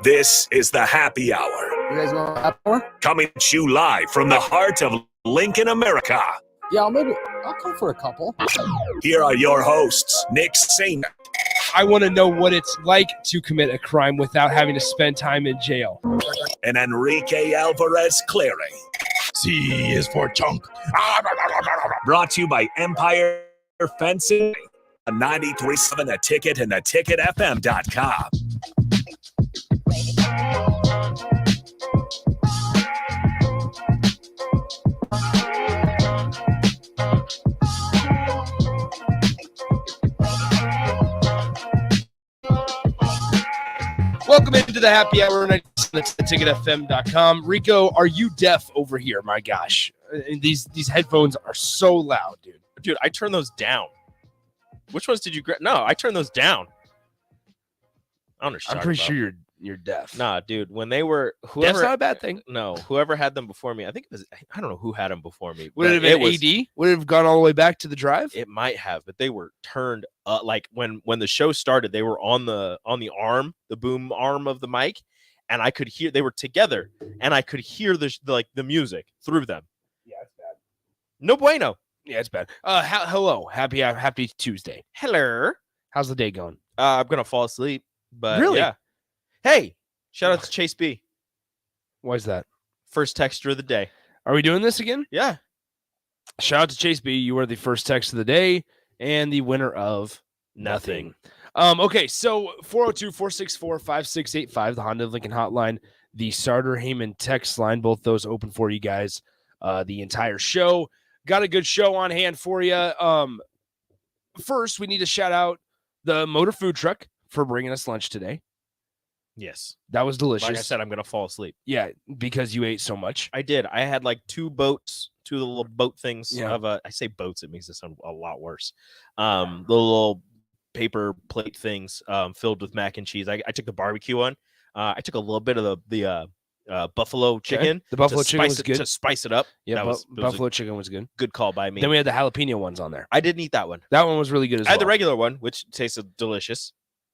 This is the Happy Hour. You guys want a happy hour? Coming to you live from the heart of Lincoln, America. Yeah, I'll come for a couple. Here are your hosts, Nick Saint. I want to know what it's like to commit a crime without having to spend time in jail. And Enrique Alvarez Clary. C is for chunk. Brought to you by Empire Fencing, 93.7 The Ticket and theticketfm.com. Welcome into the Happy Hour, and it's theticketfm.com. Rico, are you deaf over here? My gosh. These headphones are so loud, dude. Dude, I turned those down. Which ones did you grab? No, I turned those down. I don't know. I'm pretty sure you're deaf. Nah, dude. When they were whoever, that's not a bad thing. No, whoever had them before me. I think it was. I don't know who had them before me. Would it have been AD? Would it have gone all the way back to the drive? It might have, but they were turned up. Like when the show started, they were on the arm, the boom arm of the mic, and I could hear they were together, and I could hear the music through them. Yeah, it's bad. No bueno. Yeah, it's bad. Hello, happy Tuesday. Hello. How's the day going? I'm gonna fall asleep. But really? Yeah. Hey, shout out to Chase B. Why is that? First texter of the day. Are we doing this again? Yeah. Shout out to Chase B. You are the first text of the day and the winner of nothing. Okay, so 402-464-5685, the Honda of Lincoln hotline, the Starter Heyman text line, both those open for you guys the entire show. Got a good show on hand for you. First, we need to shout out the Motor Food Truck for bringing us lunch today. Yes. That was delicious. Like I said, I'm going to fall asleep. Yeah, because you ate so much. I did. I had like two little boat things. Yeah. I say boats, it makes it sound a lot worse. The little paper plate things filled with mac and cheese. I took the barbecue one. I took a little bit of the buffalo chicken. Okay. The buffalo chicken was good. To spice it up. Yeah, buffalo chicken was good. Good call by me. Then we had the jalapeno ones on there. I didn't eat that one. That one was really good as well. I had the regular one, which tasted delicious.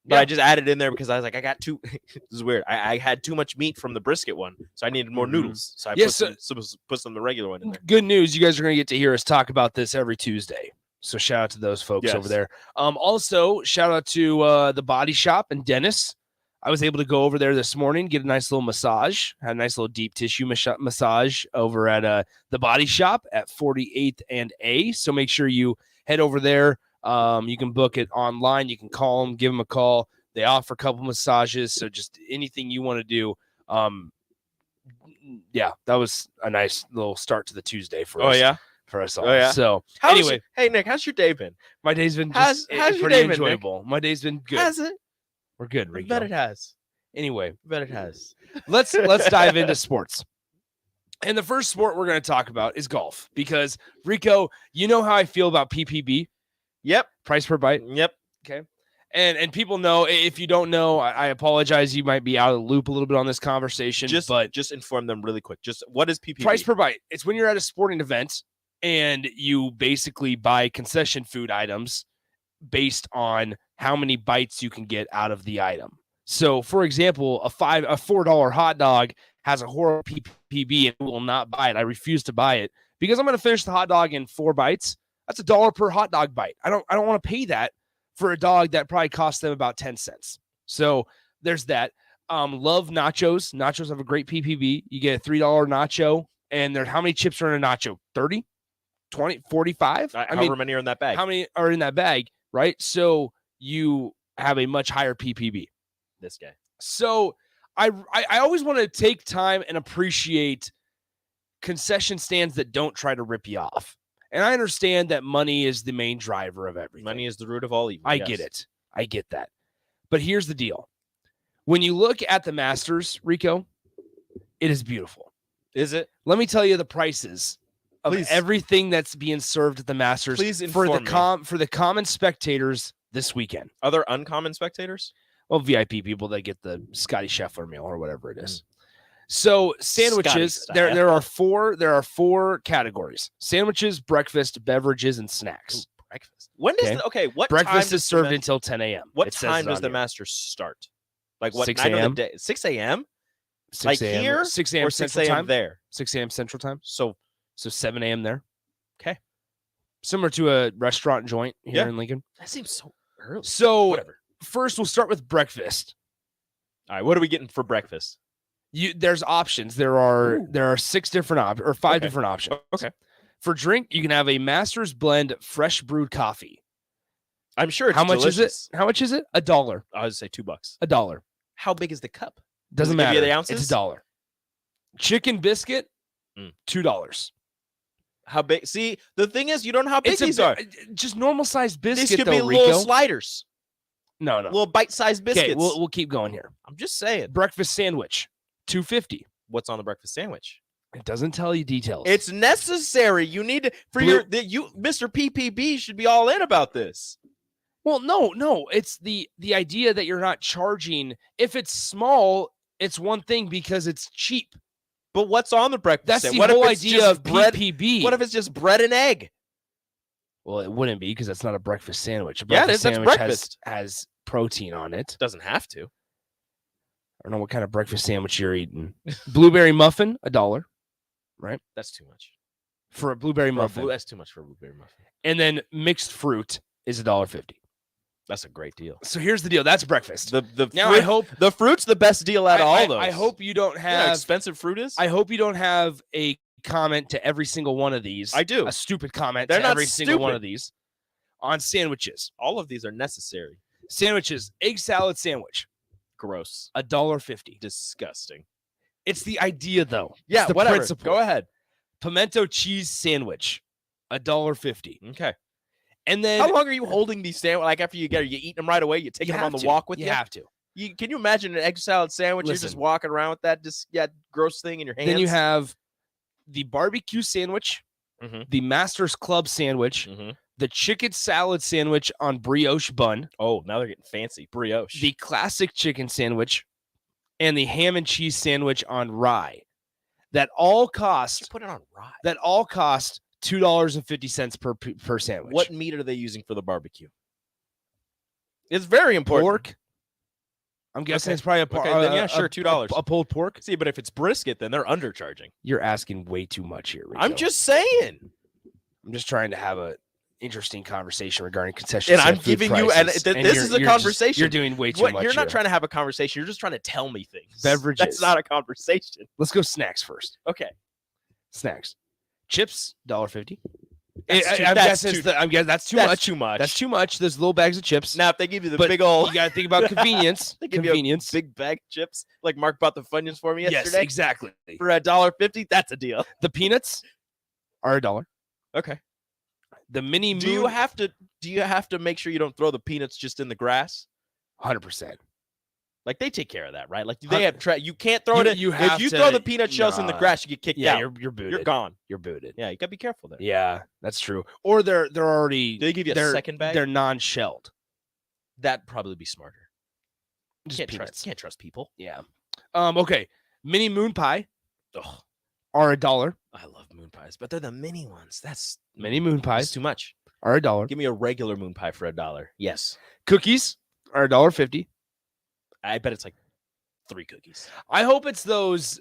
But I just added in there because I was like, I got too. This is weird. I had too much meat from the brisket one, so I needed more noodles. So I put some of the regular one in there. Good news. You guys are going to get to hear us talk about this every Tuesday. So shout out to those folks over there. Also, shout out to the Body Shop and Dennis. I was able to go over there this morning, get a nice little massage. Had a nice little deep tissue massage over at the Body Shop at 48th and A. So make sure you head over there. You can book it online. You can call them, give them a call. They offer a couple massages. So just anything you want to do. Yeah, that was a nice little start to the Tuesday for us. Oh, yeah. For us all. Oh, yeah. So anyway, hey Nick, how's your day been? My day's been how's pretty your day been, enjoyable. My day's been good. Has it? We're good, I Rico. bet it has. Anyway, I bet it has. let's dive into sports. And the first sport we're going to talk about is golf because Rico, you know how I feel about PPB. Yep. Price per bite. Yep. Okay. And people know, if you don't know, I apologize. You might be out of the loop a little bit on this conversation. Just inform them really quick. Just what is PPB? Price per bite. It's when you're at a sporting event and you basically buy concession food items based on how many bites you can get out of the item. So, for example, a $4 hot dog has a horrible PPB and I will not buy it. I refuse to buy it because I'm going to finish the hot dog in 4 bites. That's $1 per hot dog bite. I don't want to pay that for a dog that probably costs them about 10 cents. So there's that. Love nachos. Nachos have a great PPB. You get a $3 nacho, and how many chips are in a nacho? 30, 20, 45? However many are in that bag. How many are in that bag, right? So you have a much higher PPB. This guy. So I always want to take time and appreciate concession stands that don't try to rip you off. And I understand that money is the main driver of everything. Money is the root of all evil. I get it. I get that. But here's the deal. When you look at the Masters, Rico, it is beautiful. Is it? Let me tell you the prices of Please. Everything that's being served at the Masters for the common spectators this weekend. Other uncommon spectators? Well, VIP people that get the Scotty Scheffler meal or whatever it is. So sandwiches, there are four categories: sandwiches, breakfast, beverages, and snacks. Ooh, breakfast. When does what breakfast time is served until 10 a.m. What time does the Masters start? Like what 6 night of a.m.? the day? 6 a.m. 6 Like a.m. here 6 or a.m. 6 Central a.m. time. there. 6 a.m. Central time. So So 7 a.m. there. okay, Similar to a restaurant joint here Yeah. in Lincoln. that seems so early. So Whatever. first, we'll start with breakfast. All right, what are we getting for breakfast? There's options. There are 6 different options or 5 Okay. different options. Okay. For drink, you can have a Master's Blend fresh brewed coffee. I'm sure it's How much delicious. is it? How much is it? $1. I would say $2. $1. How big is the cup? Doesn't Does it give you matter. the ounces? It's $1. Chicken biscuit, Mm. $2. How big? See, the thing is, you don't know how big It's these are. just normal sized biscuit. These could though, be Rico. little sliders, No. little bite-sized biscuits. Okay, we'll keep going here. I'm just saying. Breakfast sandwich, $2.50. What's on the breakfast sandwich? It doesn't tell you details. It's necessary. You need to Mr. PPB should be all in about this. well, no. It's the idea that you're not charging. If it's small, it's one thing because it's cheap. But what's on the breakfast That's sandwich? the What whole if it's idea just of bread? PPB. What if it's just bread and egg? Well, it wouldn't be because that's not a breakfast sandwich. A Yeah, it breakfast is. That's sandwich breakfast. has protein on it. Doesn't have to. I don't know what kind of breakfast sandwich you're eating. Blueberry muffin, $1. That's too much. For a blueberry muffin. That's too much for a blueberry muffin. And then mixed fruit is $1.50. That's a great deal. So here's the deal. That's breakfast. The Now fruit, I hope the fruit's the best deal out of all those. I hope you don't You know how have expensive fruit is. I hope you don't have a comment to every single one of these. I do. A stupid comment They're to not every single one stupid. of these on sandwiches. All of these are necessary. Sandwiches, egg salad sandwich, Gross. $1.50. Disgusting. It's the idea though. Yeah, it's the whatever. principle. Go ahead. Pimento cheese sandwich, $1.50. Okay. And then How long are you holding these sandwiches? Like after you get, you eat them right away. You take you them on have the to. walk with You you. have to. Can you imagine an egg salad sandwich? You're just Listen. walking around with that gross thing in your hands. Then you have the barbecue sandwich, Mhm. the Master's Club sandwich, Mhm. the chicken salad sandwich on brioche bun, Oh, now they're getting fancy. Brioche. the classic chicken sandwich, and the ham and cheese sandwich on rye. That all You cost put it on rye. $2.50 per sandwich. What meat are they using for the barbecue? It's very important. pork? I'm guessing Okay. it's probably Okay, then yeah, sure, $2. A pulled pork. See, but if it's brisket, then they're undercharging. You're asking way too much here, Rico. I'm just saying. I'm just trying to have a interesting conversation regarding concession And stand I'm food giving you, and prices, this you're- is a you're just- conversation. you're doing way too What, much. you're not here. trying to have a conversation. You're just trying to tell me things. Beverages. That's not a conversation. Let's go snacks first. Okay. Snacks, chips, $1.50. That's too- I'm that's guessing too- I'm guessing that's too That's much. too much. That's too much. There's little bags of chips. Now, if they give you the But big old You got to think about convenience. They give you a Convenience. big bag of chips, like Mark bought the Funyuns for me Yes, yesterday exactly. for $1.50, that's a deal. The peanuts are $1. Okay. The mini moon. Do you have to make sure you don't throw the peanuts just in the grass? 100%. Like they take care of that, right? Like they have you can't throw it in. You if have you to- throw the peanut shells in the nah. grass, you get kicked Yeah, out. you're booted. You're gone. You're booted. Yeah, you gotta be careful there. Yeah, that's true. Or they're already. Do they give you a they're- second bag? They're non-shelled. That'd probably be smarter. Just Can't peanuts. trust people. Yeah. Okay. Mini moon pie Ugh, are $1. I love moon pies, but they're the mini ones. That's Mini moon that's pies too much. are $1. Give me a regular moon pie for $1. Yes, Cookies are $1.50. I bet it's like 3 cookies. I hope it's those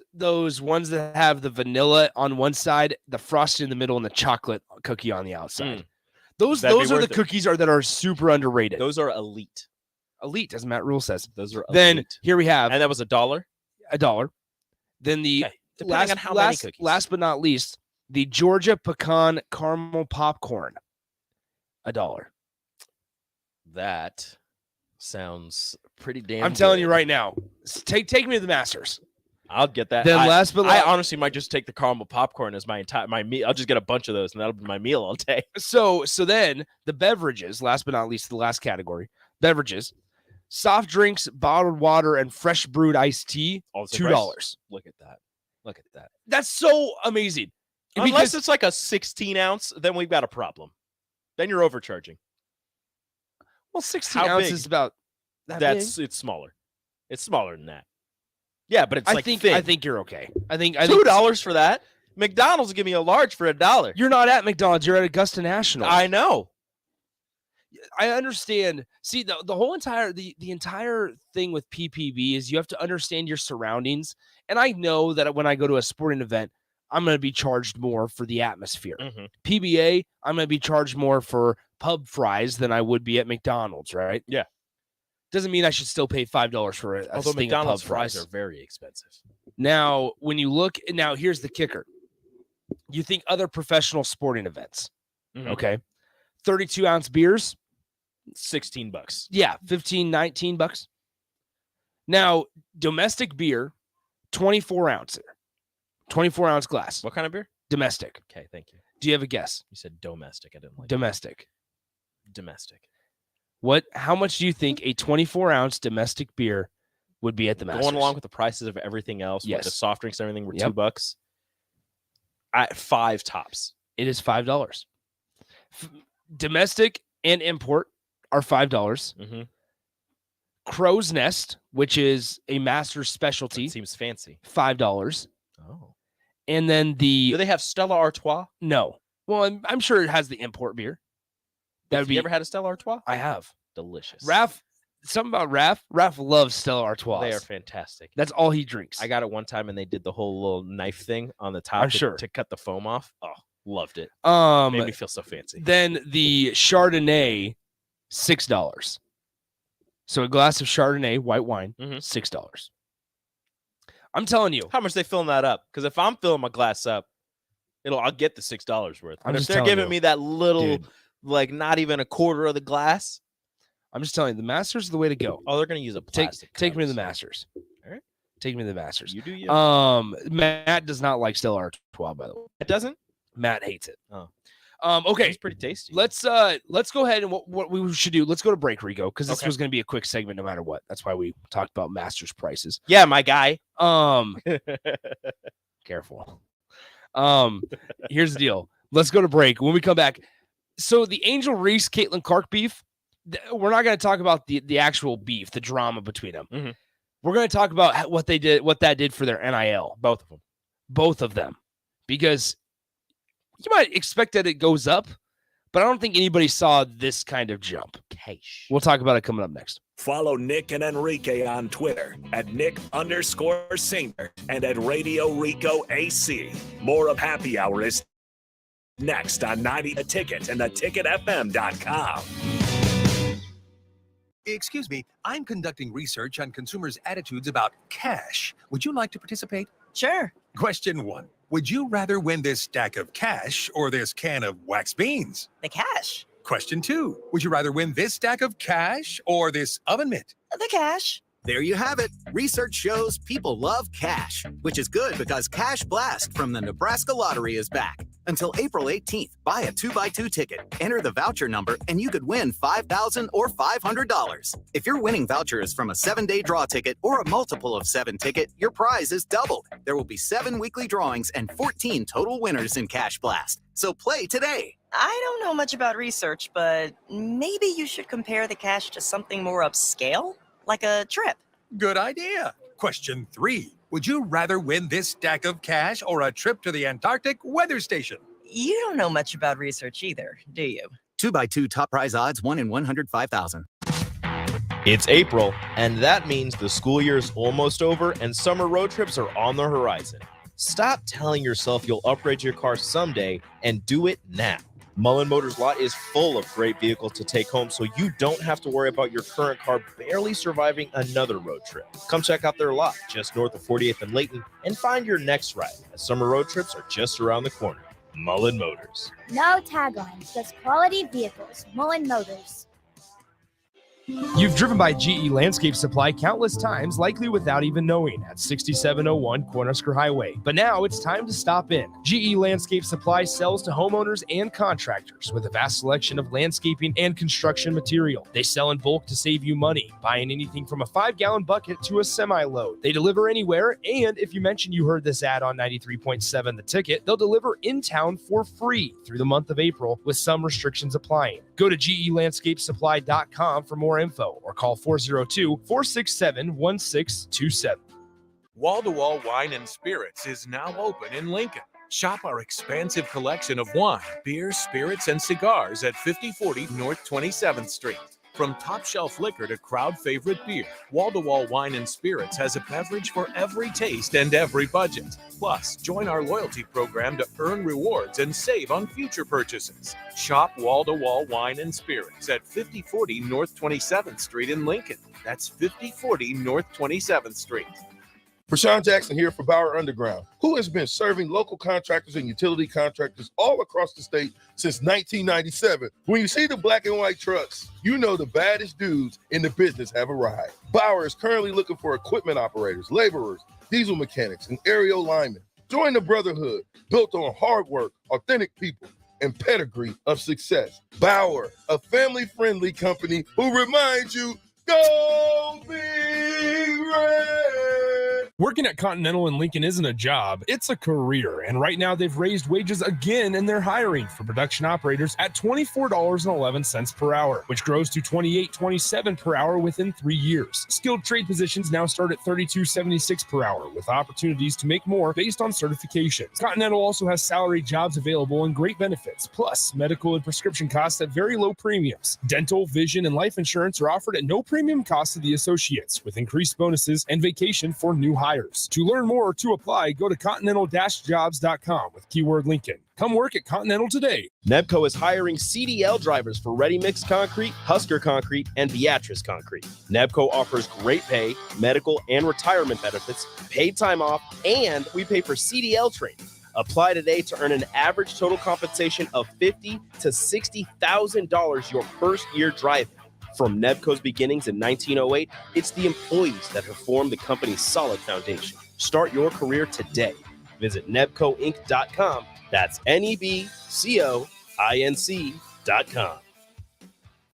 ones that have the vanilla on one side, the frosting in the middle, and the chocolate cookie on the outside. Those That'd be are the worth it. cookies that are super underrated. Those are elite. Elite, as Matt Rule says. Those are Then elite. here we have And that was $1. $1. Then the Okay, depending on how many cookies. last but not least, the Georgia pecan caramel popcorn, $1. That sounds pretty damn. I'm telling you good. right now. Take me to the Masters. I'll get that. Then last but I not honestly might just take the caramel popcorn as my meal. I'll just get a bunch of those, and that'll be my meal all day. so then the beverages, last but not least, the last category, beverages, soft drinks, bottled water, and fresh brewed iced tea, Also $2. Look at that. Look at that. That's so amazing. Unless Because it's like a 16 ounce, then we've got a problem. Then you're overcharging. well, 16 how ounces big? is about that big. It's smaller. It's smaller than that. Yeah, but it's I like think thin. I think you're okay. I think $2 for that. McDonald's give me a large for $1. You're not at McDonald's. You're at Augusta National. I know. I understand. See, the whole entire the entire thing with PPV is you have to understand your surroundings. And I know that when I go to a sporting event, I'm going to be charged more for the atmosphere. PBA, I'm going to be charged more for pub fries than I would be at McDonald's, right? Yeah. Doesn't mean I should still pay $5 for a Although thing McDonald's of pub fries. fries are very expensive. Now, when you look, now here's the kicker. You think other professional sporting events, okay? 32-ounce beers, $16. yeah, 15, 19 bucks. Now, domestic beer, 24-ounce glass. What kind of beer? Domestic. Okay, thank you. Do you have a guess? You said domestic. I didn't like Domestic. domestic. How much do you think a 24-ounce domestic beer would be at the Masters? Going along with the prices of everything else, Yes. with the soft drinks and everything, were Yep. $2. At 5 tops. It is $5. Domestic and import are $5. Mm-hmm. Crow's Nest, which is a Masters specialty, Seems fancy. $5. Oh. And then Do they have Stella Artois? no. Well, I'm sure it has the import beer. That would Have be. you ever had a Stella Artois? I have. Delicious. Something about Raph. Raph loves Stella Artois. They are fantastic. That's all he drinks. I got it one time and they did the whole little knife thing on the top I'm sure. to cut the foam off. Oh, loved it. Made me feel so fancy. Then the Chardonnay, $6. So a glass of Chardonnay, white wine, Mhm. $6. I'm telling you. How much they filling that up? Because if I'm filling my glass up, I'll get the $6 worth. I'm But if just they're telling giving you, me that little, dude. like not even a quarter of the glass, I'm just telling you, the Masters is the way to go. they're gonna use a plastic. Take me to the cup. Masters. All right. Take me to the Masters. You do you. Matt does not like Stella Artois, by the way. It doesn't. Matt hates it. Oh. Okay. It's pretty tasty. Let's go ahead and what we should do. Let's go to break, Rico, because this Okay. was going to be a quick segment no matter what. That's why we talked about Masters prices. Yeah, my guy. Careful. Here's the deal. Let's go to break. When we come back, so the Angel Reese Caitlin Clark beef, we're not going to talk about the actual beef, the drama between them. Mhm. We're going to talk about what that did for their NIL, both of them, because you might expect that it goes up, but I don't think anybody saw this kind of jump. We'll talk about it coming up next. Follow Nick and Enrique on Twitter at Nick_Singer and at Radio Rico AC. More of Happy Hour is next on 90 The Ticket and theticketfm.com. Excuse me, I'm conducting research on consumers' attitudes about cash. Would you like to participate? Sure. Question 1. Would you rather win this stack of cash or this can of wax beans? The cash. Question 2. Would you rather win this stack of cash or this oven mitt? The cash. There you have it. Research shows people love cash, which is good because Cash Blast from the Nebraska Lottery is back. Until April 18th, buy a 2x2 ticket, enter the voucher number, and you could win $5,000 or $500. If your winning voucher is from a 7-day draw ticket or a multiple of 7 ticket, your prize is doubled. There will be 7 weekly drawings and 14 total winners in Cash Blast. So play today. I don't know much about research, but maybe you should compare the cash to something more upscale, like a trip. Good idea. Question 3. Would you rather win this stack of cash or a trip to the Antarctic weather station? You don't know much about research either, do you? 2x2 top prize odds, 1 in 105,000. It's April, and that means the school year is almost over and summer road trips are on the horizon. Stop telling yourself you'll upgrade your car someday and do it now. Mullen Motors lot is full of great vehicles to take home, so you don't have to worry about your current car barely surviving another road trip. Come check out their lot just north of 48th and Layton and find your next ride, as summer road trips are just around the corner. Mullen Motors. No taglines, just quality vehicles. Mullen Motors. You've driven by GE Landscape Supply countless times, likely without even knowing, at 6701 Cornhusker Highway. But now it's time to stop in. GE Landscape Supply sells to homeowners and contractors with a vast selection of landscaping and construction material. They sell in bulk to save you money, buying anything from a 5-gallon bucket to a semi-load. They deliver anywhere, and if you mention you heard this ad on 93.7 The Ticket, they'll deliver in town for free through the month of April, with some restrictions applying. Go to GELandscapeSupply.com for more info or call 402-467-1627. Wall to Wall Wine and Spirits is now open in Lincoln. Shop our expansive collection of wine, beer, spirits, and cigars at 5040 North 27th Street. From top-shelf liquor to crowd-favorite beer, Wall-to-Wall Wine and Spirits has a beverage for every taste and every budget. Plus, join our loyalty program to earn rewards and save on future purchases. Shop Wall-to-Wall Wine and Spirits at 5040 North 27th Street in Lincoln. That's 5040 North 27th Street. Prashawn Jackson here for Bauer Underground, who has been serving local contractors and utility contractors all across the state since 1997. When you see the black and white trucks, you know the baddest dudes in the business have arrived. Bauer is currently looking for equipment operators, laborers, diesel mechanics, and aerial linemen. Join the brotherhood built on hard work, authentic people, and pedigree of success. Bauer, a family-friendly company who reminds you, go Big Red! Working at Continental in Lincoln isn't a job, it's a career. And right now they've raised wages again and they're hiring for production operators at $24.11 per hour, which grows to $28.27 per hour within 3 years. Skilled trade positions now start at $32.76 per hour with opportunities to make more based on certifications. Continental also has salary jobs available and great benefits, plus medical and prescription costs at very low premiums. Dental, vision, and life insurance are offered at no premium cost to the associates with increased bonuses and vacation for new hires. To learn more or to apply, go to continental-jobs.com with keyword Lincoln. Come work at Continental today. Nebco is hiring CDL drivers for Ready Mix Concrete, Husker Concrete, and Beatrice Concrete. Nebco offers great pay, medical, and retirement benefits, paid time off, and we pay for CDL training. Apply today to earn an average total compensation of $50,000 to $60,000 your first year driving. From Nebco's beginnings in 1908, it's the employees that have formed the company's solid foundation. Start your career today. Visit nebcoinc.com. That's NEBCOINC.com.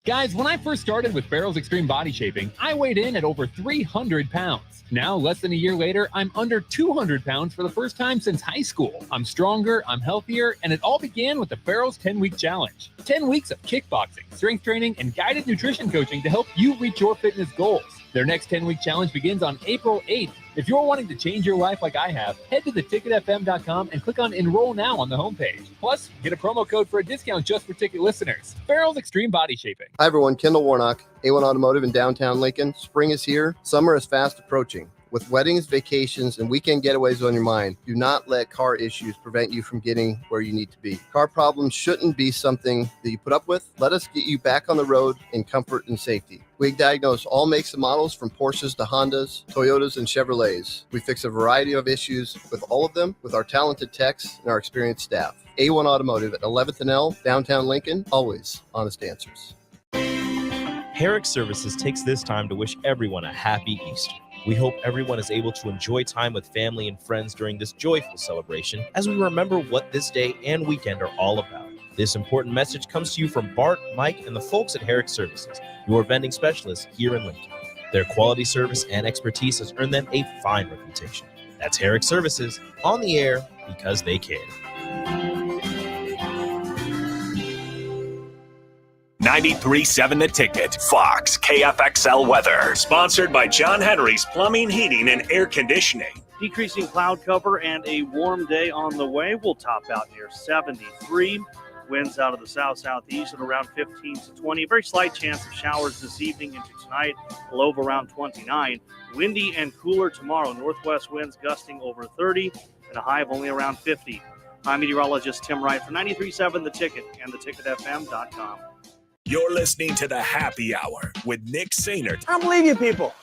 Guys, when I first started with Farrell's Extreme Body Shaping, I weighed in at over 300 pounds. Now, less than a year later, I'm under 200 pounds for the first time since high school. I'm stronger, I'm healthier, and it all began with the Farrell's 10-Week Challenge. 10 weeks of kickboxing, strength training, and guided nutrition coaching to help you reach your fitness goals. Their next 10-week challenge begins on April 8th. If you're wanting to change your life like I have, head to theticketfm.com and click on Enroll Now on the homepage. Plus, get a promo code for a discount just for ticket listeners. Farrell's Extreme Body Shaping. Hi, everyone. Kendall Warnock, A1 Automotive in downtown Lincoln. Spring is here. Summer is fast approaching. With weddings, vacations, and weekend getaways on your mind, do not let car issues prevent you from getting where you need to be. Car problems shouldn't be something that you put up with. Let us get you back on the road in comfort and safety. We diagnose all makes and models from Porsches to Hondas, Toyotas, and Chevrolets. We fix a variety of issues with all of them with our talented techs and our experienced staff. A1 Automotive at 11th and L, downtown Lincoln, always honest answers. Herrick Services takes this time to wish everyone a happy Easter. We hope everyone is able to enjoy time with family and friends during this joyful celebration as we remember what this day and weekend are all about. This important message comes to you from Bart, Mike, and the folks at Herrick Services, your vending specialists here in Lincoln. Their quality service and expertise has earned them a fine reputation. That's Herrick Services, on the air because they care. 93.7 The Ticket, Fox, KFXL weather. Sponsored by John Henry's Plumbing, Heating, and Air Conditioning. Decreasing cloud cover and a warm day on the way. We'll top out near 73. Winds out of the south-southeast at around 15 to 20. Very slight chance of showers this evening into tonight. A low of around 29. Windy and cooler tomorrow. Northwest winds gusting over 30 and a high of only around 50. I'm meteorologist Tim Wright for 93.7 The Ticket and theticketfm.com. You're listening to the Happy Hour with Nick Sainert. I don't believe you people.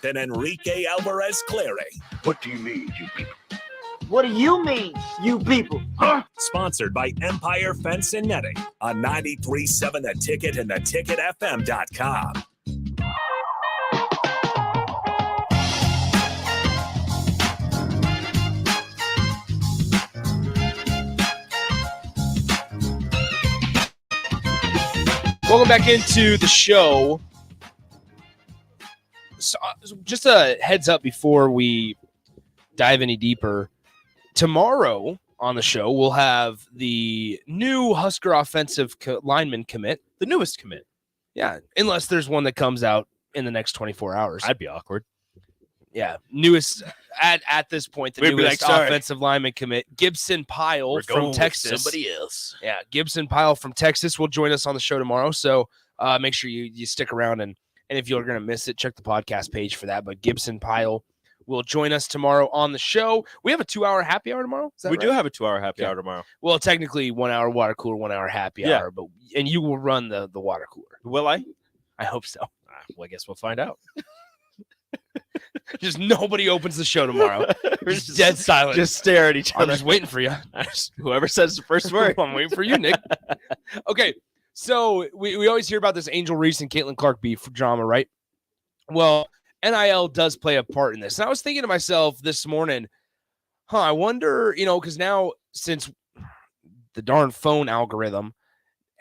And Enrique Alvarez Clary. What do you mean, you people? What do you mean, you people? Sponsored by Empire Fence and Netting on 93.7 The Ticket and theticketfm.com. Welcome back into the show. So, just a heads up before we dive any deeper. Tomorrow on the show, we'll have the new Husker offensive lineman commit. The newest commit. Yeah, unless there's one that comes out in the next 24 hours. I'd be awkward. Yeah, newest. at this point, the We'd be newest like, sorry. offensive lineman commit, Gibson Pyle We're from going with Texas. somebody else. Yeah, Gibson Pyle from Texas will join us on the show tomorrow. So make sure you stick around, and if you're going to miss it, check the podcast page for that. But Gibson Pyle will join us tomorrow on the show. We have a 2-hour happy hour tomorrow. Is that We right? do have a 2-hour happy hour tomorrow. Well, technically 1 hour water cooler, 1 hour happy hour, and you will run the water cooler. Will I? I hope so. Well, I guess we'll find out. Just nobody opens the show tomorrow. Just dead silent. Just stare at each other. I'm just waiting for you. Whoever says the first word. I'm waiting for you, Nick. Okay, so we always hear about this Angel Reese and Caitlin Clark beef drama, right? Well, NIL does play a part in this. And I was thinking to myself this morning, I wonder, because now since the darn phone algorithm,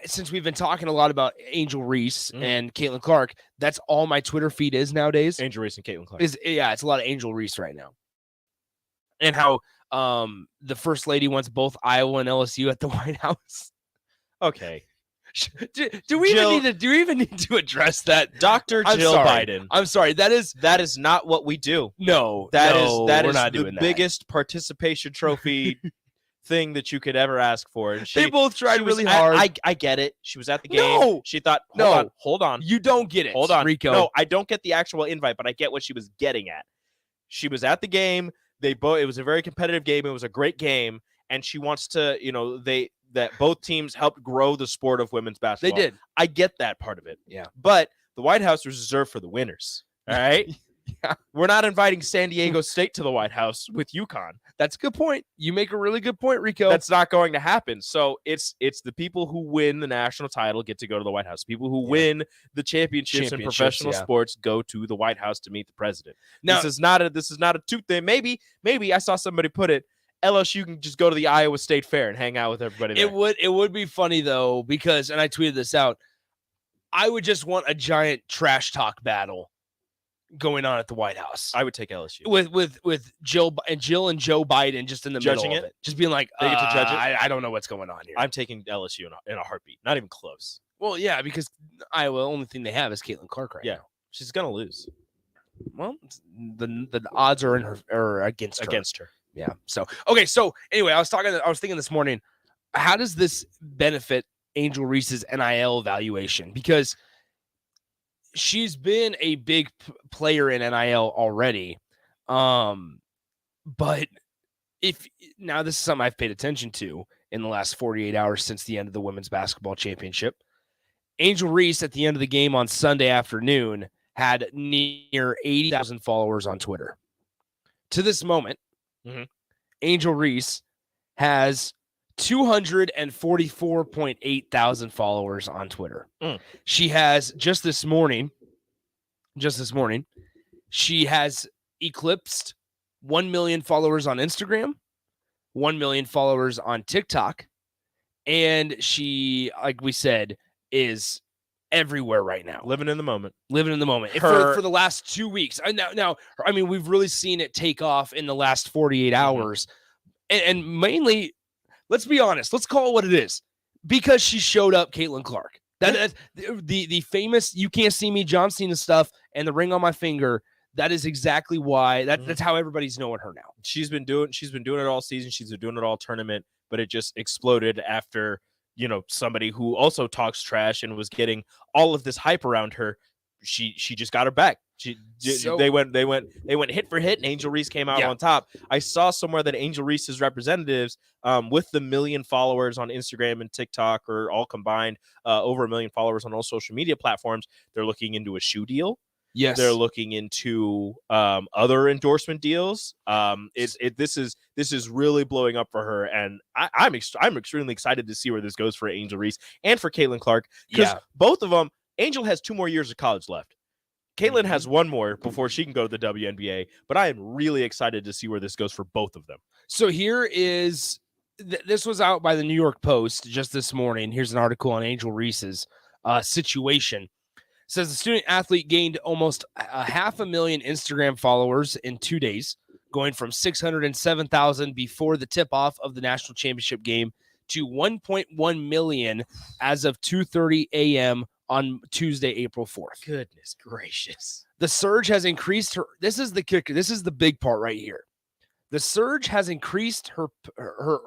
since we've been talking a lot about Angel Reese and Caitlin Clark, that's all my Twitter feed is nowadays. Angel Reese and Caitlin Clark. It's a lot of Angel Reese right now. And how the first lady wants both Iowa and LSU at the White House. Okay. Do we even need to address that? Dr. Jill Biden. I'm sorry. That is not what we do. No, that we're is not the doing that. biggest participation trophy thing that you could ever ask for. And They both tried really hard. I get it. She was at the game. No. She thought, hold on. You don't get it. Hold on. Rico. No, I don't get the actual invite, but I get what she was getting at. She was at the game. It was a very competitive game. It was a great game. And she wants to, that both teams helped grow the sport of women's basketball. They did. I get that part of it. Yeah. But the White House was reserved for the winners. All right. Yeah. We're not inviting San Diego State to the White House with UConn. That's a good point. You make a really good point, Rico. That's not going to happen. So it's the people who win the national title get to go to the White House. People who win the championships in professional sports go to the White House to meet the president. Now, this is not a two thing. Maybe I saw somebody put it. LSU can just go to the Iowa State Fair and hang out with everybody there. It would be funny though, because, and I tweeted this out, I would just want a giant trash talk battle going on at the White House. I would take LSU with Jill and Joe Biden just in the Judging middle of it, just being like, they get to judge it. I don't know what's going on here. I'm taking LSU in a heartbeat. Not even close. Well, yeah, because Iowa, the only thing they have is Caitlin Clark right now. She's gonna lose. Well, the odds are in her or against her. Yeah. So okay. So anyway, I was thinking this morning, how does this benefit Angel Reese's NIL evaluation? Because she's been a big player in NIL already. But now this is something I've paid attention to in the last 48 hours since the end of the women's basketball championship. Angel Reese at the end of the game on Sunday afternoon had near 80,000 followers on Twitter. To this moment, Angel Reese has 244.8 thousand followers on Twitter. She has just this morning, she has eclipsed 1 million followers on Instagram, 1 million followers on TikTok, and she, like we said, is everywhere right now. Living in the moment. For the last 2 weeks. Now, I mean, we've really seen it take off in the last 48 hours. And mainly, let's be honest, let's call it what it is. Because she showed up Caitlin Clark. That the famous "You Can't See Me" John Cena stuff and the ring on my finger. That is exactly why. That's how everybody's knowing her now. She's been doing it all season. She's been doing it all tournament, but it just exploded after somebody who also talks trash and was getting all of this hype around her. She just got her back. They went hit for hit, and Angel Reese came out on top. I saw somewhere that Angel Reese's representatives, with the 1 million followers on Instagram and TikTok, or all combined, over 1 million followers on all social media platforms, they're looking into a shoe deal. Yes, they're looking into other endorsement deals. This is really blowing up for her, and I'm extremely excited to see where this goes for Angel Reese and for Caitlin Clark, because both of them. Angel has 2 more years of college left. Caitlin has 1 more before she can go to the WNBA, but I am really excited to see where this goes for both of them. So here is this was out by the New York Post just this morning. Here's an article on Angel Reese's situation. It says the student athlete gained almost 500,000 Instagram followers in 2 days, going from 607,000 before the tip-off of the national championship game to 1.1 million as of 2:30 a.m. on Tuesday, April 4th. Goodness gracious. The Surge has increased her. This is the kicker. This is the big part right here. The Surge has increased her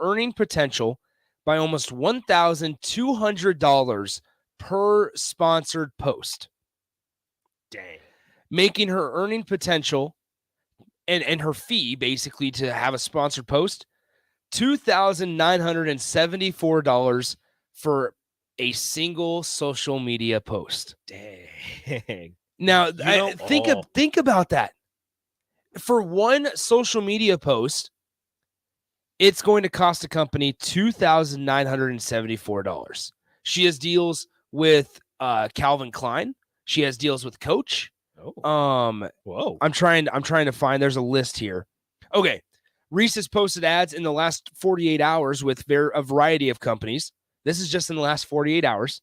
earning potential by almost $1,200 per sponsored post. Dang. Making her earning potential and her fee basically to have a sponsored post $2,974 for a single social media post. Dang. Now, think about that. For one social media post, it's going to cost a company $2,974. She has deals with Calvin Klein. She has deals with Coach. Whoa. I'm trying to find. There's a list here. Okay, Reese has posted ads in the last 48 hours with a variety of companies. This is just in the last 48 hours.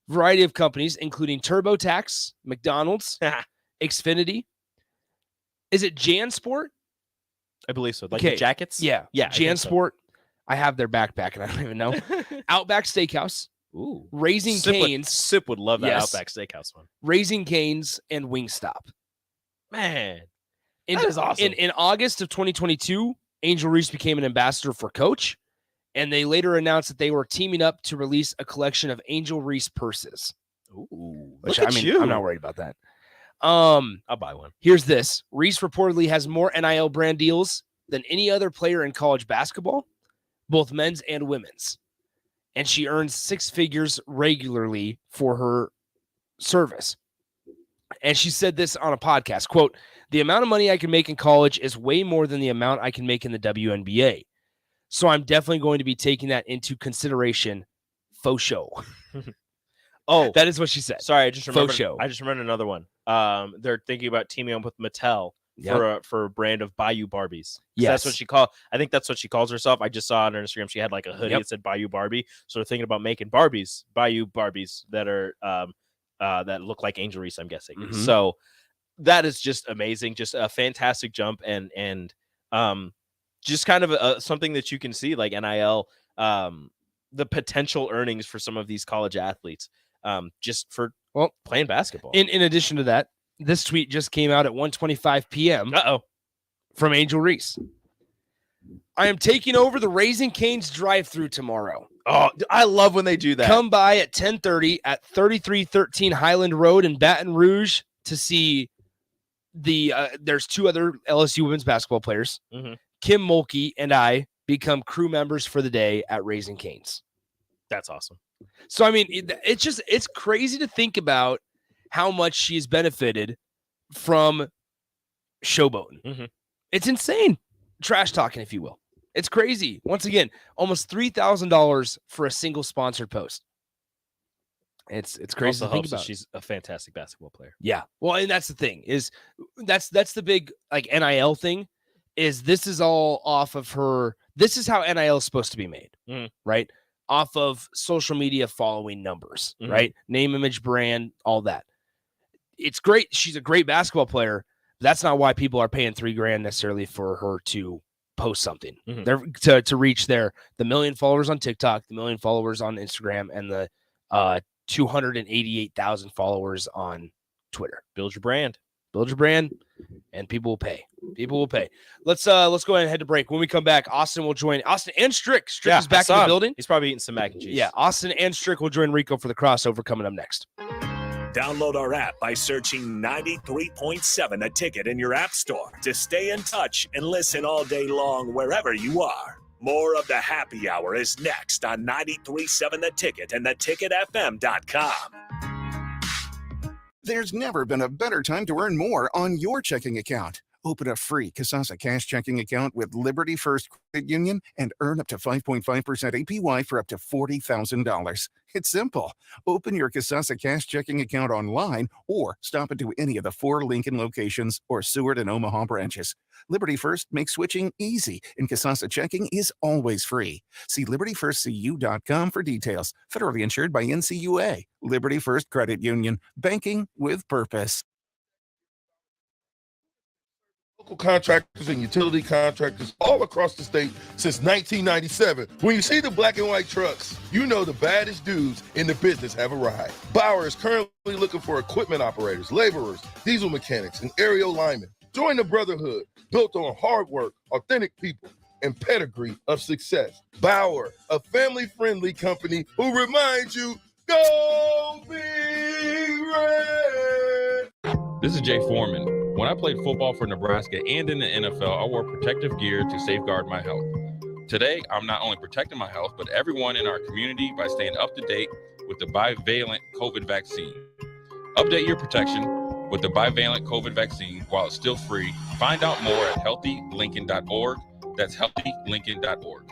Variety of companies, including TurboTax, McDonald's, Xfinity. Is it JanSport? I believe so. Like the jackets? Yeah. Yeah. JanSport. I have their backpack and I don't even know. Outback Steakhouse. Ooh. Raising Cane's. Sip would love that Yes. Outback Steakhouse one. Raising Cane's and Wingstop. Man. That is awesome. In August of 2022, Angel Reese became an ambassador for Coach, and they later announced that they were teaming up to release a collection of Angel Reese purses. Ooh. Which, Look at you. I'm not worried about that. I'll buy one. Here's this. Reese reportedly has more NIL brand deals than any other player in college basketball, both men's and women's. And she earns six figures regularly for her service. And she said this on a podcast, quote, "The amount of money I can make in college is way more than the amount I can make in the WNBA. So I'm definitely going to be taking that into consideration. Faux show." Oh, that is what she said. Sorry, I just remembered. Faux show. I just remembered another one. They're thinking about teaming up with Mattel Yep. for a brand of Bayou Barbies. Yes. That's what I think that's what she calls herself. I just saw on her Instagram she had like a hoodie that said Bayou Barbie. So they're thinking about making Bayou Barbies that are that look like Angel Reese, I'm guessing. Mhm. So that is just amazing, just a fantastic jump, and just kind of something that you can see like NIL, the potential earnings for some of these college athletes, just for playing basketball. In addition to that, this tweet just came out at 1:25 p.m. From Angel Reese. "I am taking over the Raising Cane's drive-thru tomorrow. Oh, I love when they do that. Come by at 10:30 at 3313 Highland Road in Baton Rouge to see there's two other LSU women's basketball players. Mm-hmm. Kim Mulkey and I become crew members for the day at Raising Cane's." That's awesome. So, I mean, it's crazy to think about how much she's benefited from showboating. Mm-hmm. It's insane. Trash talking, if you will. It's crazy. Once again, almost $3,000 for a single sponsored post. It's crazy Also to think helps that about. she's a fantastic basketball player. Yeah. Well, and that's the thing is that's the big like NIL thing is this is all off of her. This is how NIL is supposed to be made, right? Off of social media following numbers, right? Name, image, brand, all that. It's great. She's a great basketball player. But that's not why people are paying $3,000 necessarily for her to post something. They're to reach the million followers on TikTok, the million followers on Instagram, and the 288,000 followers on Twitter. Build your brand, and people will pay. Let's go ahead and head to break. When we come back, Austin will join. Austin and Strick. Strick is back in the building. He's probably eating some mac and cheese. Yeah, Austin and Strick will join Rico for the crossover coming up next. Download our app by searching 93.7 The Ticket in your app store to stay in touch and listen all day long wherever you are. More of the happy hour is next on 93.7 The Ticket and theticketfm.com. There's never been a better time to earn more on your checking account. Open a free Kasasa Cash checking account with Liberty First Credit Union and earn up to 5.5% APY for up to $40,000. It's simple. Open your Kasasa Cash checking account online or stop into any of the 4 Lincoln locations or Seward and Omaha branches. Liberty First makes switching easy, and Kasasa checking is always free. See libertyfirstcu.com for details. Federally insured by NCUA. Liberty First Credit Union. Banking with purpose. contractors and utility contractors all across the state since 1997. When you see the black and white trucks, you know the baddest dudes in the business have arrived. Bauer is currently looking for equipment operators, laborers, diesel mechanics, and aerial linemen. Join the brotherhood built on hard work, authentic people, and pedigree of success. Bauer, a family-friendly company who reminds you, go Big Red! This is Jay Foreman. When I played football for Nebraska and in the NFL, I wore protective gear to safeguard my health. Today, I'm not only protecting my health, but everyone in our community by staying up to date with the bivalent COVID vaccine. Update your protection with the bivalent COVID vaccine while it's still free. Find out more at healthylincoln.org. That's healthylincoln.org.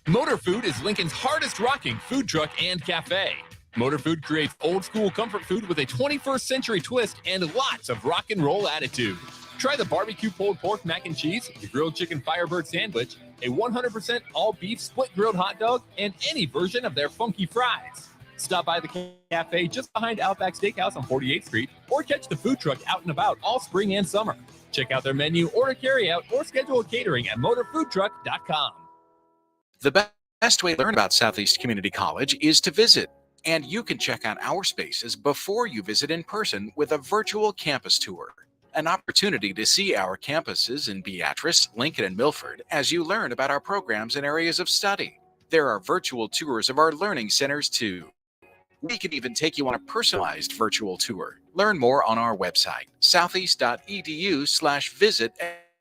Motor Food is Lincoln's hardest rocking food truck and cafe. Motor Food creates old school comfort food with a 21st century twist and lots of rock and roll attitude. Try the barbecue pulled pork mac and cheese, the grilled chicken Firebird sandwich, a 100% all beef split grilled hot dog, and any version of their funky fries. Stop by the cafe just behind Outback Steakhouse on 48th Street or catch the food truck out and about all spring and summer. Check out their menu, order carry out, or schedule a catering at motorfoodtruck.com. The best way to learn about Southeast Community College is to visit. And you can check out our spaces before you visit in person with a virtual campus tour. An opportunity to see our campuses in Beatrice, Lincoln, and Milford as you learn about our programs and areas of study. There are virtual tours of our learning centers too. We can even take you on a personalized virtual tour. Learn more on our website, southeast.edu/visit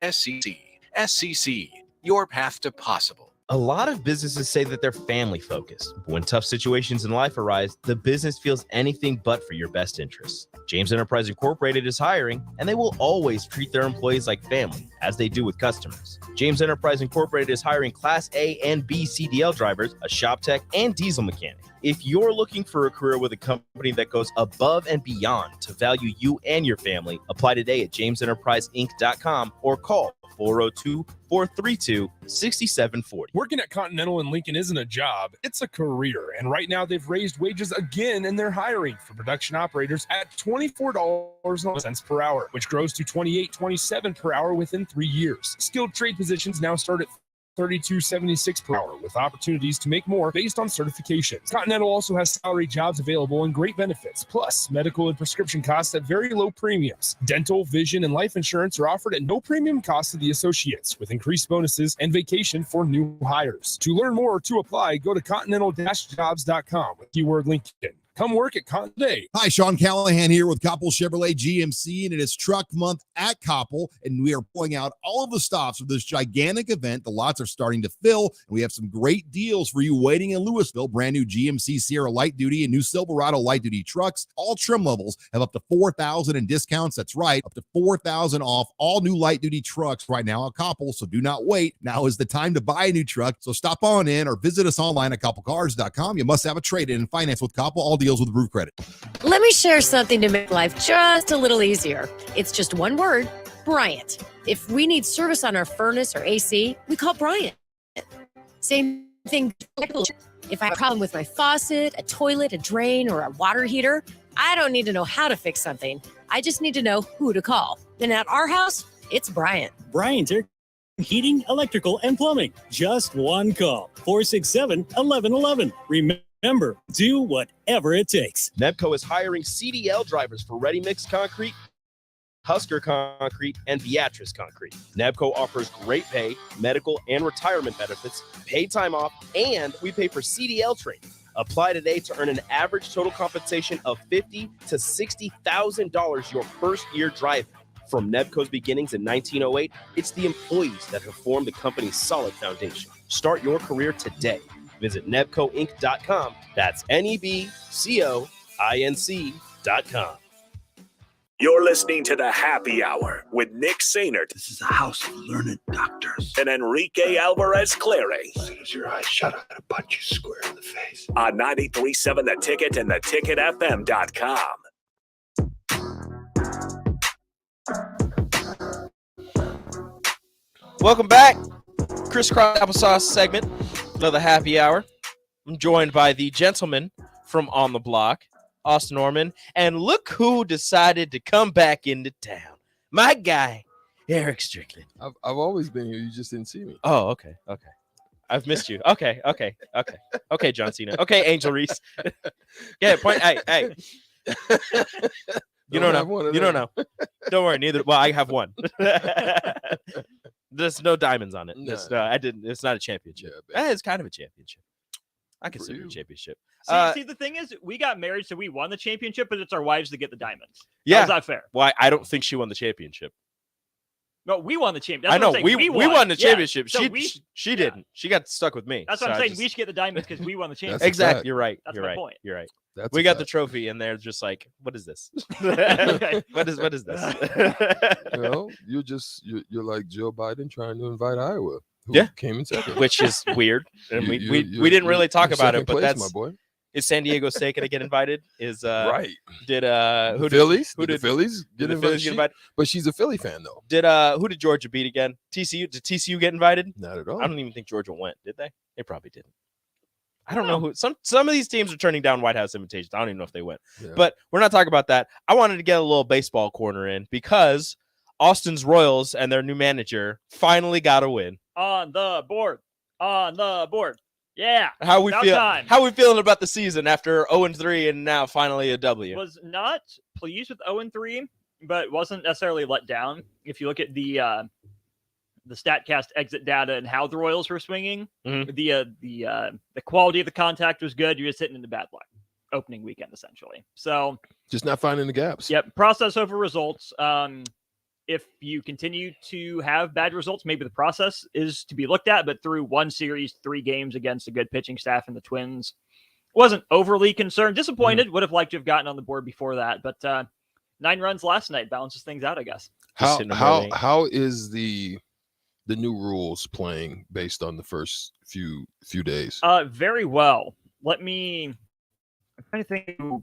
SCC. SCC, your path to possible. A lot of businesses say that they're family focused. When tough situations in life arise, the business feels anything but for your best interests. James Enterprise Incorporated is hiring, and they will always treat their employees like family, as they do with customers. James Enterprise Incorporated is hiring Class A and B CDL drivers, a shop tech, and diesel mechanic. If you're looking for a career with a company that goes above and beyond to value you and your family, apply today at jamesenterpriseinc.com or call 402-432-6740. Working at Continental in Lincoln isn't a job, it's a career. And right now they've raised wages again and they're hiring for production operators at $24 per hour, which grows to $28.27 per hour within 3 years. Skilled trade positions now start at $32.76 per hour with opportunities to make more based on certifications. Continental also has salary jobs available and great benefits, plus medical and prescription costs at very low premiums. Dental, vision, and life insurance are offered at no premium cost to the associates, with increased bonuses and vacation for new hires. To learn more or to apply, go to continental-jobs.com with keyword Lincoln. Come work at Con today. Hi, Sean Callahan here with Koppel Chevrolet GMC, and it is Truck Month at Koppel, and we are pulling out all of the stops for this gigantic event. The lots are starting to fill, and we have some great deals for you waiting in Louisville. Brand new GMC Sierra Light Duty and new Silverado Light Duty trucks. All trim levels have up to $4,000 in discounts. That's right, up to $4,000 off all new light duty trucks right now at Koppel. So do not wait. Now is the time to buy a new truck. So stop on in or visit us online at koppelcars.com. You must have a trade-in and finance with Koppel. All deals with approved credit. Let me share something to make life just a little easier. It's just one word, Bryant. If we need service on our furnace or AC, we call Bryant. Same thing. If I have a problem with my faucet, a toilet, a drain, or a water heater, I don't need to know how to fix something. I just need to know who to call. And at our house, it's Bryant. Bryant Air Heating, Electrical, and Plumbing. Just one call. 467-1111. Remember, do whatever it takes. Nebco is hiring CDL drivers for Ready Mix Concrete, Husker Concrete, and Beatrice Concrete. Nebco offers great pay, medical, and retirement benefits, paid time off, and we pay for CDL training. Apply today to earn an average total compensation of $50,000 to $60,000 your first year driving. From Nebco's beginnings in 1908, it's the employees that have formed the company's solid foundation. Start your career today. Visit nebcoinc.com. That's NEBCOINC.com. You're listening to the Happy Hour with Nick Sainert. This is a house of learned doctors. And Enrique Alvarez Clary. As soon as your eyes shut, I'm going to punch you square in the face. On 93.7 The Ticket and theticketfm.com. Welcome back. Crisscross Applesauce segment of the Happy Hour. I'm joined by the gentleman from On the Block, Austin Norman, and look who decided to come back into town. My guy, Eric Strickland. I've always been here. You just didn't see me. Oh, okay. I've missed you. Okay, John Cena. Okay, Angel Reese. Yeah, point. Hey. You don't know. You don't know. Don't worry. Neither. Well, I have one. There's no diamonds on it. I didn't. It's not a championship. It's kind of a championship. I consider it a championship. See, the thing is, we got married, so we won the championship, but it's our wives that get the diamonds. Yeah, how's that fair? Well, I don't think she won the championship. No, we won the championship. I know we won the championship. So she didn't. She got stuck with me. That's what I'm saying. We should get the diamonds because we won the championship. Exactly. You're right. That's You're my right. point. You're right. That's we got the trophy, and they're just like, "What is this? What is this?" You're like Joe Biden trying to invite Iowa. Who came in second, which is weird. And we didn't really talk about it, but that's my boy. Is San Diego State gonna get invited? Is right? Did the Phillies? Did the Phillies get invited? But she's a Philly fan though. Did who did Georgia beat again? TCU? Did TCU get invited? Not at all. I don't even think Georgia went. Did they? They probably didn't. I don't know who. Some of these teams are turning down White House invitations. I don't even know if they went. Yeah. But we're not talking about that. I wanted to get a little baseball corner in because Austin's Royals and their new manager finally got a win. On the board. Yeah. How we feel? Time. How we feeling about the season after 0-3 and now finally a W? Was not pleased with 0-3, but wasn't necessarily let down. If you look at the StatCast exit data and how the Royals were swinging, the quality of the contact was good. You're just hitting into bad luck opening weekend essentially. So just not finding the gaps. Yep. Process over results. If you continue to have bad results, maybe the process is to be looked at, but through one series, 3 games against a good pitching staff in the Twins, wasn't overly concerned. Disappointed. Would have liked to have gotten on the board before that, but 9 runs last night balances things out, I guess. How is the new rules playing based on the first few days? Very well. I'm trying to think who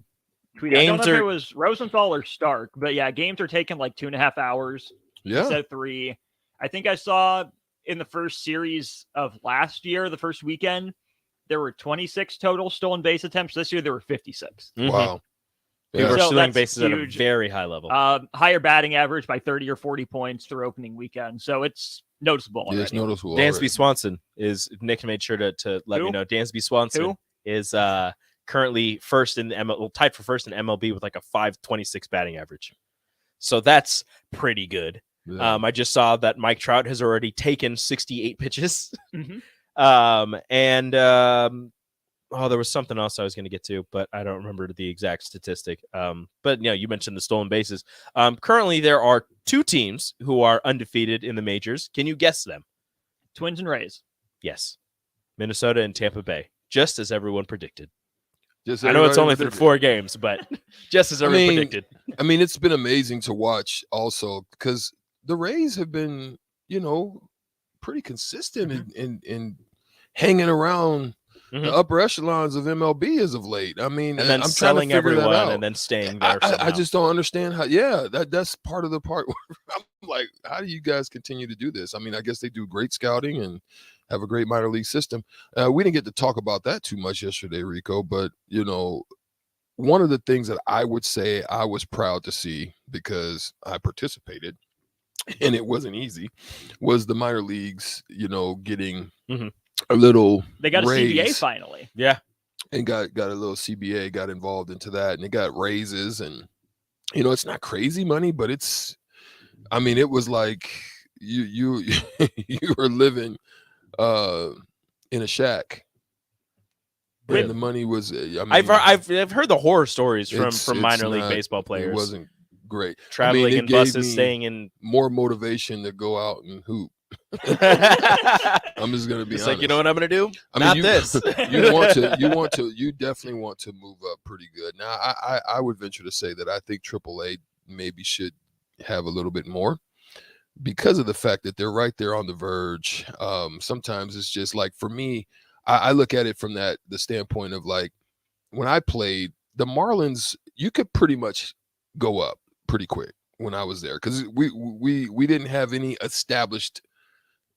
tweeted. I don't know if it was Rosenthal or Stark, but yeah, games are taking like 2.5 hours instead of 3. I think I saw in the first series of last year, the first weekend, there were 26 total stolen base attempts. This year there were 56. Wow. People are stealing bases at a very high level. Higher batting average by 30 or 40 points through opening weekend. So it's noticeable. Yeah, it's noticeable. Dansby Swanson is, Nick made sure to let me know. Dansby Swanson is currently first in the tied for first in MLB with like a 526 batting average. So that's pretty good. Yeah. I just saw that Mike Trout has already taken 68 pitches. There was something else I was going to get to, but I don't remember the exact statistic. But you mentioned the stolen bases. Currently, there are 2 teams who are undefeated in the majors. Can you guess them? Twins and Rays. Yes. Minnesota and Tampa Bay, just as everyone predicted. I know it's only through 4 games, but just as everyone predicted. I mean, it's been amazing to watch also because the Rays have been, pretty consistent in hanging around the upper echelons of MLB as of late. I mean, and then I'm selling trying to figure everyone that out. and then staying there. I just don't understand how. Yeah, that's part of the part where I'm like, how do you guys continue to do this? I mean, I guess they do great scouting and have a great minor league system. We didn't get to talk about that too much yesterday, Rico, but one of the things that I would say I was proud to see because I participated and it wasn't easy was the minor leagues, getting a little they got raise. a CBA finally. Yeah. And got a little CBA, got involved into that, and it got raises, and it's not crazy money, but it was like you were living in a shack. And the money was I've heard the horror stories from minor league baseball players. It wasn't great. Traveling in buses, staying in more motivation to go out and hoop. I'm just gonna be honest. Like, you know what I'm gonna do? This. You definitely want to move up pretty good. Now, I would venture to say that I think AAA maybe should have a little bit more because of the fact that they're right there on the verge. Sometimes it's just like, for me, I look at it from the standpoint of like when I played the Marlins, you could pretty much go up pretty quick when I was there because we didn't have any established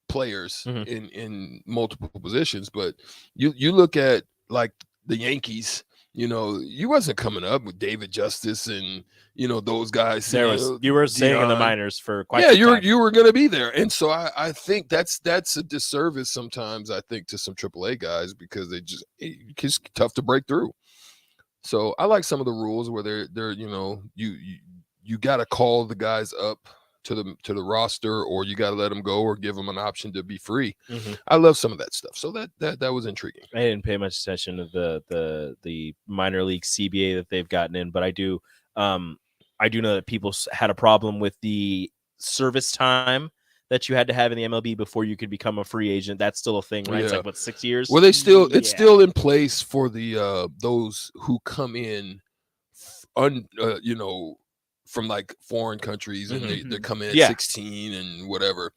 players in multiple positions. But you look at like the Yankees You know, you wasn't coming up with David Justice and those guys. You were staying in the minors for quite yeah, some time. you were going to be there, and so I think that's a disservice sometimes. I think to some AAA guys because it's tough to break through. So I like some of the rules where they're you got to call the guys up to the roster, or you got to let them go, or give them an option to be free. I love some of that stuff. So that was intriguing. I didn't pay much attention to the minor league CBA that they've gotten in, but I do know that people had a problem with the service time that you had to have in the MLB before you could become a free agent. That's still a thing, right? Yeah. It's like what, 6 years? Well, it's still in place for the those who come in from like foreign countries, and they come in at 16 and whatever.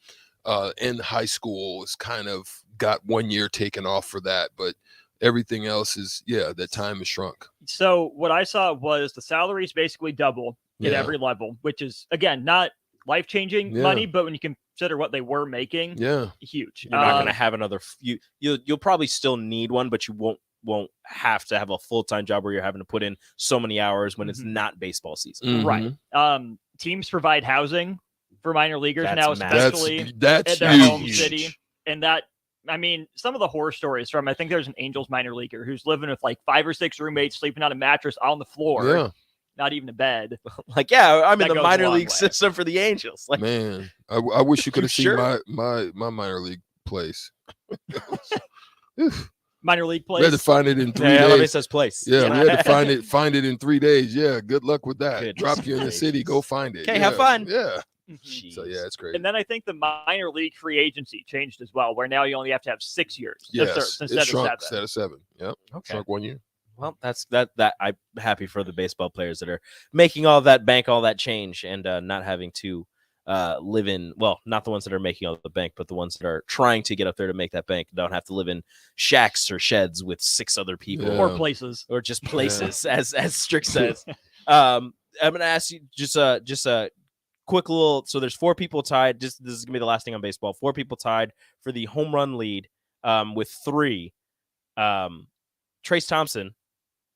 In high school, it's kind of got 1 year taken off for that, but everything else is that time is shrunk. So what I saw was the salaries basically double at every level, which is again not life-changing money, but when you consider what they were making, huge. You're not going to have another. You'll probably still need one, but you won't have to have a full-time job where you're having to put in so many hours when it's not baseball season. Right. Teams provide housing for minor leaguers now, especially that's at their home city. And that, I mean, some of the horror stories from, I think there's an Angels minor leaguer who's living with like 5 or 6 roommates, sleeping on a mattress on the floor, not even a bed. Like, I'm in the minor league system for the Angels. Like, man, I wish you could have seen my minor league place. Minor league place. We had to find it in 3 days. Let me says place. Yeah, we had to find it in 3 days. Yeah, good luck with that. Drop you in the city, go find it. Okay, have fun. Yeah. So it's great. And then I think the minor league free agency changed as well, where now you only have to have 6 years instead of 7. Instead of 7. Yep. Okay. Shrunk 1 year. Well, that's that. I'm happy for the baseball players that are making all that bank, all that change, and not having to live in, well, not the ones that are making all the bank, but the ones that are trying to get up there to make that bank don't have to live in shacks or sheds with 6 other people or places, or just places, as Strick says. I'm going to ask you just a quick little. So there's 4 people tied. This is gonna be the last thing on baseball. 4 people tied for the home run lead with 3. Trace Thompson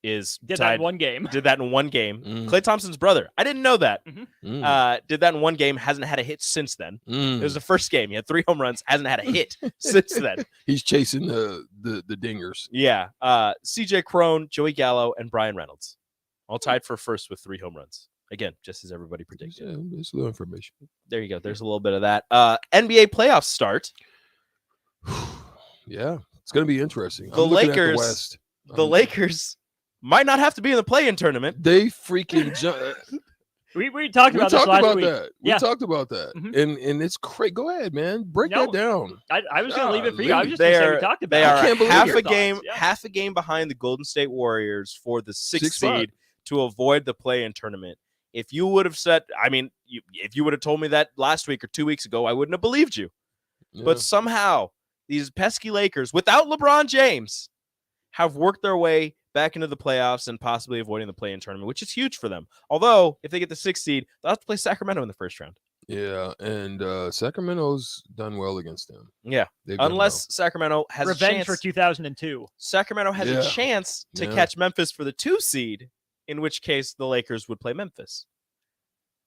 did that in one game. Klay Thompson's brother. I didn't know that. Did that in one game. Hasn't had a hit since then. It was the first game. He had 3 home runs. Hasn't had a hit since then. He's chasing the dingers. Yeah. CJ Crone, Joey Gallo, and Brian Reynolds, all tied for first with 3 home runs. Again, just as everybody predicted. Yeah, it's a little information. There you go. There's a little bit of that. NBA playoffs start. Yeah, it's going to be interesting. The Lakers might not have to be in the play-in tournament. They freaking we talked about this last week. We talked about that. And it's crazy. Go ahead, man. Break that down. I was going to leave it for you. I was just going to say we talked about it. They are half a game behind the Golden State Warriors for the 6th seed to avoid the play-in tournament. If you would have said, if you would have told me that last week or 2 weeks ago, I wouldn't have believed you. Yeah. But somehow these pesky Lakers, without LeBron James, have worked their way back into the playoffs and possibly avoiding the play-in tournament, which is huge for them. Although, if they get the 6th seed, they'll have to play Sacramento in the first round. Yeah, and Sacramento's done well against them. Yeah, unless Sacramento has revenge a chance for 2002. Sacramento has a chance to catch Memphis for the 2 seed, in which case the Lakers would play Memphis.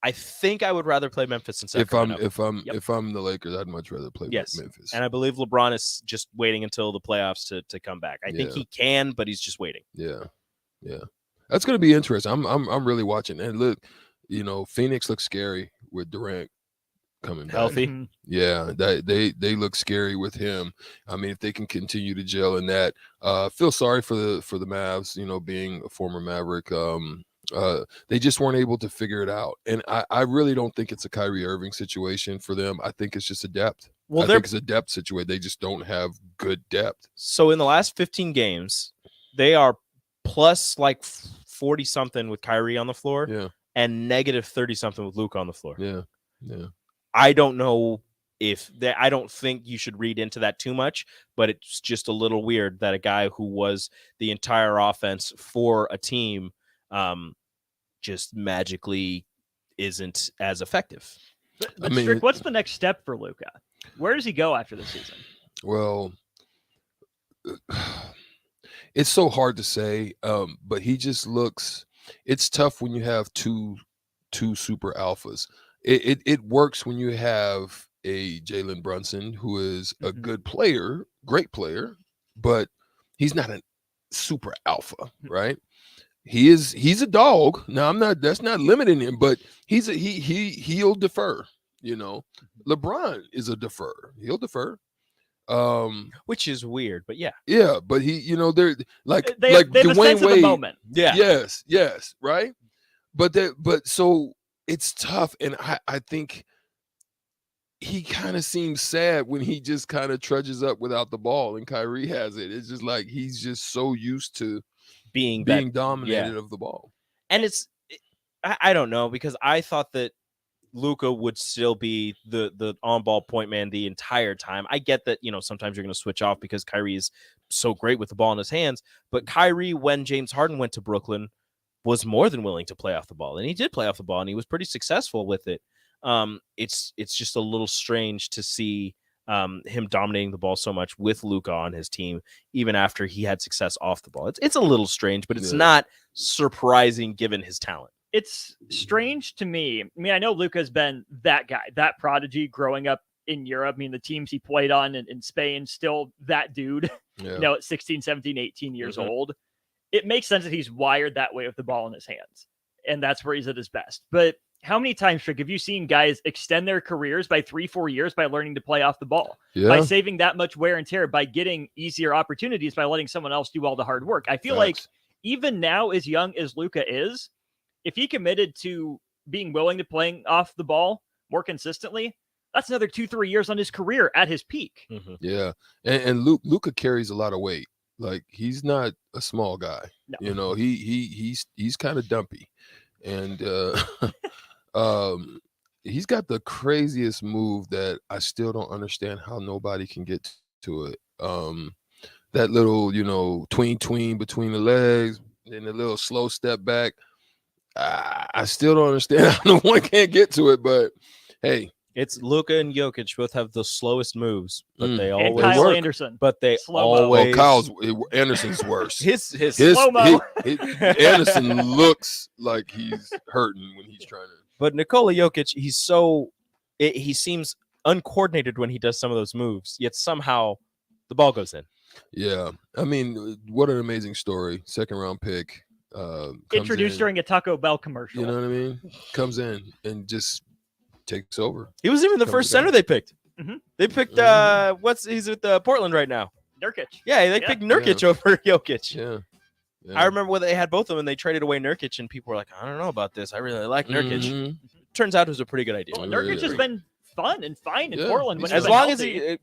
I think I would rather play Memphis than Sacramento. If I'm the Lakers, I'd much rather play Memphis. And I believe LeBron is just waiting until the playoffs to come back. I think he can, but he's just waiting. Yeah. That's going to be interesting. I'm really watching. And look, Phoenix looks scary with Durant coming back. Healthy. Yeah, they look scary with him. I mean, if they can continue to gel in that, feel sorry for the Mavs, being a former Maverick. They just weren't able to figure it out. And I really don't think it's a Kyrie Irving situation for them. I think it's just a depth. I think it's a depth situation. They just don't have good depth. So in the last 15 games, they are plus like 40-something with Kyrie on the floor and negative 30-something with Luka on the floor. Yeah. I don't know I don't think you should read into that too much, but it's just a little weird that a guy who was the entire offense for a team just magically isn't as effective. But Strick, what's the next step for Luka? Where does he go after the season? Well, It's so hard to say, but he just looks. It's tough when you have two super alphas. It works when you have a Jalen Brunson who is a good player, great player, but he's not a super alpha, right? He's a dog. Now that's not limiting him, but he'll defer, you know. LeBron is a defer. He'll defer. Which is weird, but yeah. Yeah, but he, you know, they're like They have a Dwayne sense of the Wade. moment. Yeah. Yes, right? But so it's tough, and I think he kind of seems sad when he just kind of trudges up without the ball and Kyrie has it. It's just like he's just so used to being dominated of the ball. And I don't know, because I thought that Luka would still be the on-ball point man the entire time. I get that, you know, sometimes you're going to switch off because Kyrie is so great with the ball in his hands, but Kyrie, when James Harden went to Brooklyn, was more than willing to play off the ball, and he did play off the ball, and he was pretty successful with it. It's just a little strange to see him dominating the ball so much with Luka on his team, even after he had success off the ball. It's a little strange, but it's not surprising given his talent. It's strange to me. I mean, I know Luka's been that guy, that prodigy growing up in Europe. I mean, the teams he played on in Spain, still that dude, you know, at 16, 17, 18 years old. It makes sense that he's wired that way with the ball in his hands, and that's where he's at his best. But how many times, Trick, have you seen guys extend their careers by 3-4 years by learning to play off the ball, by saving that much wear and tear, by getting easier opportunities, by letting someone else do all the hard work? I feel like even now, as young as Luka is, if he committed to being willing to playing off the ball more consistently, that's another 2-3 years on his career at his peak. Yeah, and Luka carries a lot of weight. Like, he's not a small guy. No. You know, he's kind of dumpy, and he's got the craziest move that I still don't understand how nobody can get to it. That little, you know, tween between the legs, and a little slow step back. I still don't understand how no one can't get to it, but hey. It's Luka and Jokic both have the slowest moves, but they always Kyle work. Anderson. But they Slow-mo. always. Anderson's worse. his slow-mo. Anderson looks like he's hurting when he's trying to. But Nikola Jokic, he seems uncoordinated when he does some of those moves, yet somehow the ball goes in. Yeah, I mean, what an amazing story. 2nd round pick. Introduced during a Taco Bell commercial. You know what I mean? Comes in and just takes over. He was even the first center they picked. They picked he's with Portland right now. Nurkic. Yeah, they picked Nurkic over Jokic. Yeah. I remember when they had both of them and they traded away Nurkic, and people were like, I don't know about this. I really like Nurkic. Turns out it was a pretty good idea. Well, Nurkic has been fun and fine in Portland. When as long as he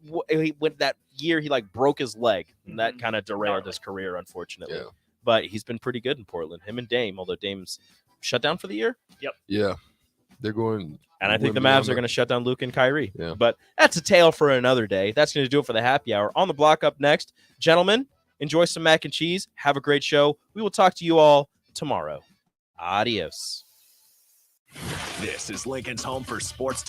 went that year, he like broke his leg, and that kind of derailed his career, unfortunately. Yeah. But he's been pretty good in Portland. Him and Dame, although Dame's shut down for the year. Yep. Yeah. They're going. And I think the Mavs are going to shut down Luke and Kyrie. Yeah. But that's a tale for another day. That's going to do it for the happy hour. On the block up next, gentlemen, enjoy some mac and cheese. Have a great show. We will talk to you all tomorrow. Adios. This is Lincoln's home for sports talk.